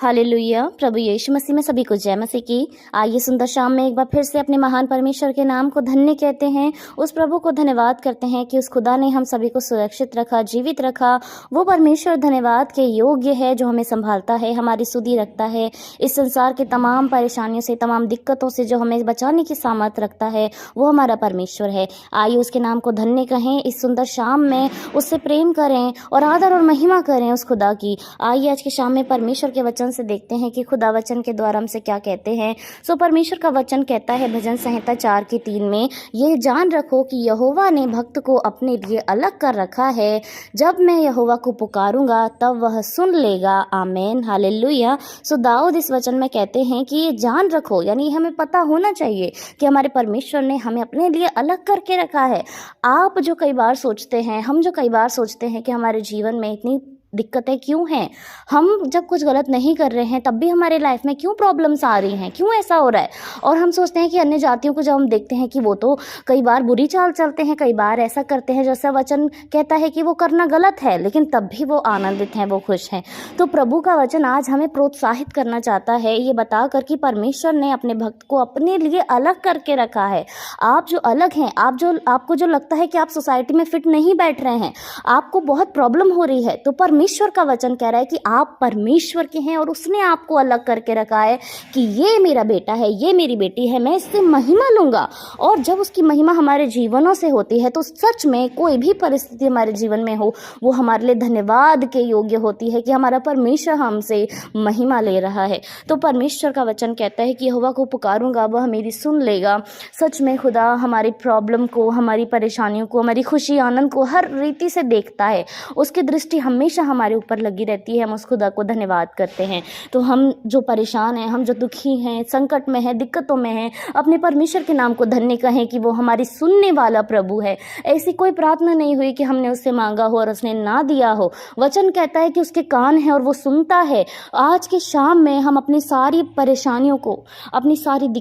Hallelujah. प्रभु यीशु मसीह में सभी को जय मसीह की। आइए सुंदर शाम में एक बार फिर से अपने महान परमेश्वर के नाम को धन्य कहते हैं। उस प्रभु को धन्यवाद करते हैं कि उस खुदा ने हम सभी को सुरक्षित रखा, जीवित रखा। वो परमेश्वर धन्यवाद के योग्य है जो हमें संभालता है, हमारी सुधि रखता है। इस संसार के तमाम परेशानियों से, तमाम दिक्कतों से जो हमें बचाने की सामर्थ रखता है, वो हमारा परमेश्वर है। आइए उसके नाम को धन्य कहें। इस सुंदर शाम में उससे प्रेम करें और आदर और महिमा करें उस खुदा की। आइए आज के शाम में परमेश्वर के वचन से देखते हैं कि खुदा वचन के द्वारा हमसे क्या कहते हैं। सो परमेश्वर का वचन कहता है भजन संहिता 4:3 में, यह जान रखो कि यहोवा ने भक्त को अपने लिए अलग कर रखा है। जब मैं यहोवा को पुकारूंगा तब वह सुन लेगा। आमीन, हालेलुया। सो दाऊद इस वचन में कहते हैं कि ये जान रखो, यानी हमें पता होना चाहिए कि हमारे परमेश्वर ने हमें अपने लिए अलग करके रखा है। आप जो कई बार सोचते हैं, हम जो कई बार सोचते हैं कि हमारे जीवन में इतनी दिक्कतें क्यों हैं, हम जब कुछ गलत नहीं कर रहे हैं तब भी हमारे लाइफ में क्यों प्रॉब्लम्स आ रही हैं, क्यों ऐसा हो रहा है। और हम सोचते हैं कि अन्य जातियों को जब हम देखते हैं कि वो तो कई बार बुरी चाल चलते हैं, कई बार ऐसा करते हैं जैसा वचन कहता है कि वो करना गलत है, लेकिन तब भी वो आनंदित हैं, वो खुश हैं। तो प्रभु का वचन आज हमें प्रोत्साहित करना चाहता है, ये बता कर कि परमेश्वर ने अपने भक्त को अपने लिए अलग करके रखा है। आप जो अलग हैं, आपको जो लगता है कि आप सोसाइटी में फिट नहीं बैठ रहे हैं, आपको बहुत प्रॉब्लम हो रही है, तो परमेश्वर का वचन कह रहा है कि आप परमेश्वर के हैं और उसने आपको अलग करके रखा है कि ये मेरा बेटा है, ये मेरी बेटी है, मैं इससे महिमा लूंगा। और जब उसकी महिमा हमारे जीवनों से होती है तो सच में कोई भी परिस्थिति हमारे जीवन में हो, वो हमारे लिए धन्यवाद के योग्य होती है कि हमारा परमेश्वर हमसे महिमा ले रहा है। तो परमेश्वर का वचन कहता है कि यहोवा को पुकारूंगा वह मेरी सुन लेगा। सच में खुदा हमारी प्रॉब्लम को, हमारी परेशानियों को, हमारी खुशी आनंद को हर रीति से देखता है। उसकी दृष्टि हमेशा हमारे ऊपर लगी रहती है। हम उस खुदा को धन्यवाद करते हैं। तो हम जो परेशान हैं, हम जो दुखी हैं, संकट में हैं, दिक्कतों में हैं, अपने परमेश्वर के नाम को धन्य कहें कि वो हमारी सुनने वाला प्रभु है। ऐसी कोई प्रार्थना नहीं हुई कि हमने उससे मांगा हो और उसने ना दिया हो। वचन कहता है कि उसके कान हैं और वो सुनता है। आज के शाम में हम अपनी सारी परेशानियों को, अपनी सारी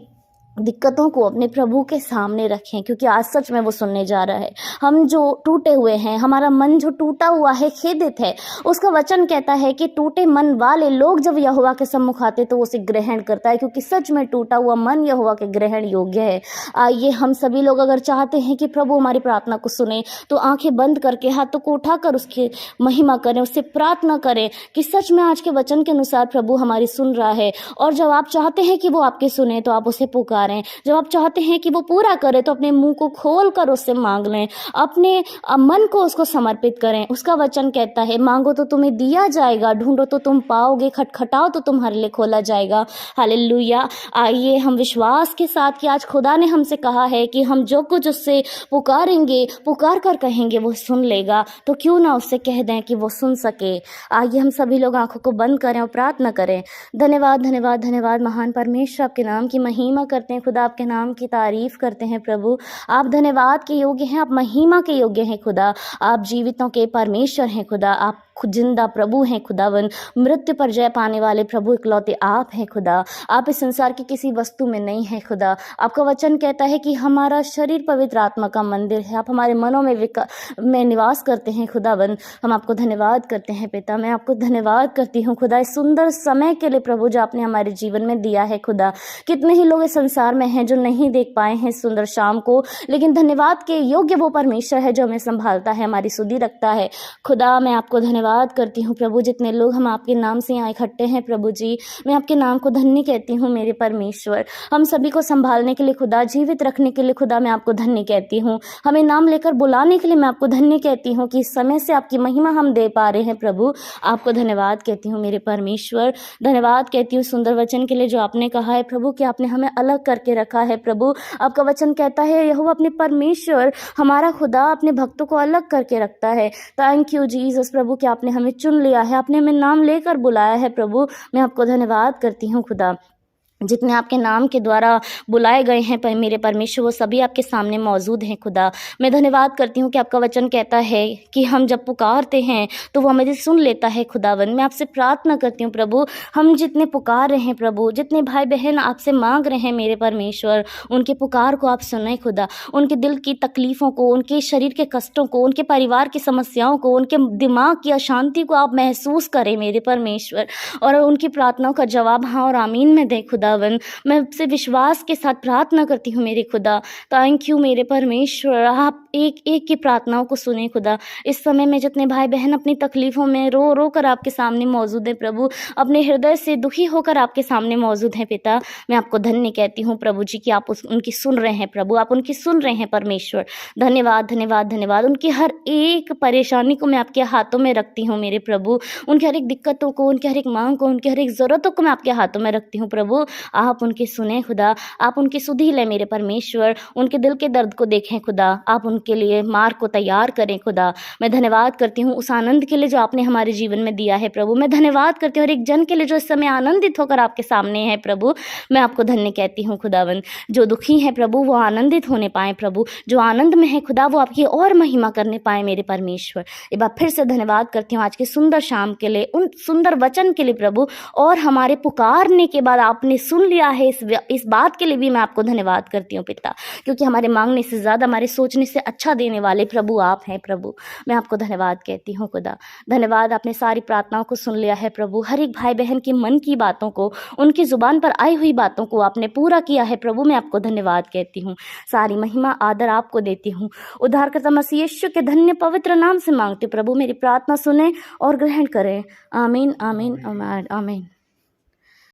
दिक्कतों को अपने प्रभु के सामने रखें, क्योंकि आज सच में वो सुनने जा रहा है। हम जो टूटे हुए हैं, हमारा मन जो टूटा हुआ है, खेदित है, उसका वचन कहता है कि टूटे मन वाले लोग जब यहोवा के सम्मुख आते तो उसे ग्रहण करता है, क्योंकि सच में टूटा हुआ मन यहोवा के ग्रहण योग्य है। आइए हम सभी लोग अगर चाहते हैं कि प्रभु हमारी प्रार्थना को सुने तो आंखें बंद करके, हाथों को उठाकर उसकी महिमा करें, उससे प्रार्थना करें कि सच में आज के वचन के अनुसार प्रभु हमारी सुन रहा है। और जब आप चाहते हैं कि वो आपके सुने तो आप उसे पुकारें। जब आप चाहते हैं कि वो पूरा करे तो अपने मुंह को खोल कर उससे मांग लें, अपने मन को उसको समर्पित करें। उसका वचन कहता है, मांगो तो तुम्हें दिया जाएगा, ढूंढो तो तुम पाओगे, खटखटाओ तो तुम्हारे लिए खोला जाएगा। हालेलुया। आइए हम विश्वास के साथ कि आज खुदा ने हमसे कहा है कि हम जो कुछ उससे पुकारेंगे, पुकार कर कहेंगे, वो सुन लेगा। तो क्यों ना उससे कह दें कि वो सुन सके। आइए हम सभी लोग आंखों को बंद करें और प्रार्थना करें। धन्यवाद, धन्यवाद, धन्यवाद महान परमेश्वर, आपके नाम की महिमा करते हैं खुदा, आपके नाम की तारीफ करते हैं प्रभु। आप धन्यवाद के योग्य हैं, आप महिमा के योग्य हैं खुदा। आप जीवितों के परमेश्वर हैं खुदा, आप जिंदा प्रभु हैं खुदावन। मृत्यु पर जय पाने वाले प्रभु इकलौते आप हैं खुदा। आप इस संसार की किसी वस्तु में नहीं है खुदा। आपका वचन कहता है कि हमारा शरीर पवित्र आत्मा का मंदिर है। आप हमारे मनों में निवास करते हैं खुदावन। हम आपको धन्यवाद करते हैं पिता। मैं आपको धन्यवाद करती हूँ खुदा इस सुंदर समय के लिए प्रभु जो आपने हमारे जीवन में दिया है खुदा। कितने ही लोग इस संसार में हैं जो नहीं देख पाए हैं इस सुंदर शाम को, लेकिन धन्यवाद के योग्य वो परमेश्वर है जो हमें संभालता है, हमारी सुधि रखता है खुदा। मैं आपको धन्यवाद करती हूँ प्रभु। जितने लोग हम आपके नाम से यहाँ इकट्ठे हैं प्रभु जी, मैं आपके नाम को धन्य कहती हूँ मेरे परमेश्वर। हम सभी को संभालने के लिए खुदा, जीवित रखने के लिए खुदा मैं आपको धन्य कहती हूँ। हमें नाम लेकर बुलाने के लिए मैं आपको धन्य कहती हूँ कि इस समय से आपकी महिमा हम दे पा रहे हैं प्रभु। आपको धन्यवाद कहती हूँ मेरे परमेश्वर। धन्यवाद कहती हूँ सुंदर वचन के लिए जो आपने कहा है प्रभु कि आपने हमें अलग करके रखा है प्रभु। आपका वचन कहता है यहोवा अपने परमेश्वर हमारा खुदा अपने भक्तों को अलग करके रखता है। थैंक यू जीसस प्रभु कि आपने हमें चुन लिया है, आपने हमें नाम लेकर बुलाया है प्रभु। मैं आपको धन्यवाद करती हूँ खुदा। जितने आपके नाम के द्वारा बुलाए गए हैं पर मेरे परमेश्वर, वो सभी आपके सामने मौजूद हैं खुदा। मैं धन्यवाद करती हूँ कि आपका वचन कहता है कि हम जब पुकारते हैं तो वो हमें सुन लेता है खुदावन। मैं आपसे प्रार्थना करती हूँ प्रभु, हम जितने पुकार रहे हैं प्रभु, जितने भाई बहन आपसे मांग रहे हैं मेरे परमेश्वर, उनके पुकार को आप सुने खुदा। उनके दिल की तकलीफ़ों को, उनके शरीर के कष्टों को, उनके परिवार की समस्याओं को, उनके दिमाग की अशांति को आप महसूस करें मेरे परमेश्वर, और उनकी प्रार्थनाओं का जवाब हाँ और आमीन में दें खुदावन। मैं आपसे विश्वास के साथ प्रार्थना करती हूँ मेरे खुदा। थैंक यू मेरे परमेश्वर, आप एक एक की प्रार्थनाओं को सुने खुदा। इस समय में जितने भाई बहन अपनी तकलीफ़ों में रो रो कर आपके सामने मौजूद हैं प्रभु, अपने हृदय से दुखी होकर आपके सामने मौजूद हैं पिता, मैं आपको धन्य कहती हूँ प्रभु जी कि आप उनकी सुन रहे हैं प्रभु, आप उनकी सुन रहे हैं परमेश्वर। धन्यवाद धन्यवाद धन्यवाद। उनकी हर एक परेशानी को मैं आपके हाथों में रखती हूँ मेरे प्रभु, उनकी हर एक दिक्कतों को, उनकी हर एक मांग को, उनकी हर एक ज़रूरतों को मैं आपके हाथों में रखती हूँ प्रभु। आप उनकी सुने खुदा, आप उनकी सुधि लें मेरे परमेश्वर, उनके दिल के दर्द को देखें खुदा, आप उनके लिए मार्ग को तैयार करें खुदा। मैं धन्यवाद करती हूँ उस आनंद के लिए जो आपने हमारे जीवन में दिया है प्रभु। मैं धन्यवाद करती हूँ हर एक जन के लिए जो इस समय आनंदित होकर आपके सामने है प्रभु। मैं आपको धन्य कहती हूँ खुदावन। जो दुखी हैं प्रभु वो आनंदित होने पाएँ प्रभु, जो आनंद में है खुदा वो आपकी और महिमा करने पाए मेरे परमेश्वर। एक बार फिर से धन्यवाद करती हूँ आज की सुंदर शाम के लिए, उन सुंदर वचन के लिए प्रभु, और हमारे पुकारने के बाद आपने सुन लिया है इस बात के लिए भी मैं आपको धन्यवाद करती हूँ पिता, क्योंकि हमारे मांगने से ज़्यादा हमारे सोचने से अच्छा देने वाले प्रभु आप हैं प्रभु। मैं आपको धन्यवाद कहती हूँ खुदा। धन्यवाद, आपने सारी प्रार्थनाओं को सुन लिया है प्रभु, हर एक भाई बहन की मन की बातों को, उनकी ज़ुबान पर आई हुई बातों को आपने पूरा किया है प्रभु। मैं आपको धन्यवाद कहती हूँ, सारी महिमा आदर आपको देती हूँ। उद्धारकर्ता मसीह यीशु के धन्य पवित्र नाम से मांगते प्रभु, मेरी प्रार्थना सुने और ग्रहण करें। आमीन आमीन आमीन आमीन।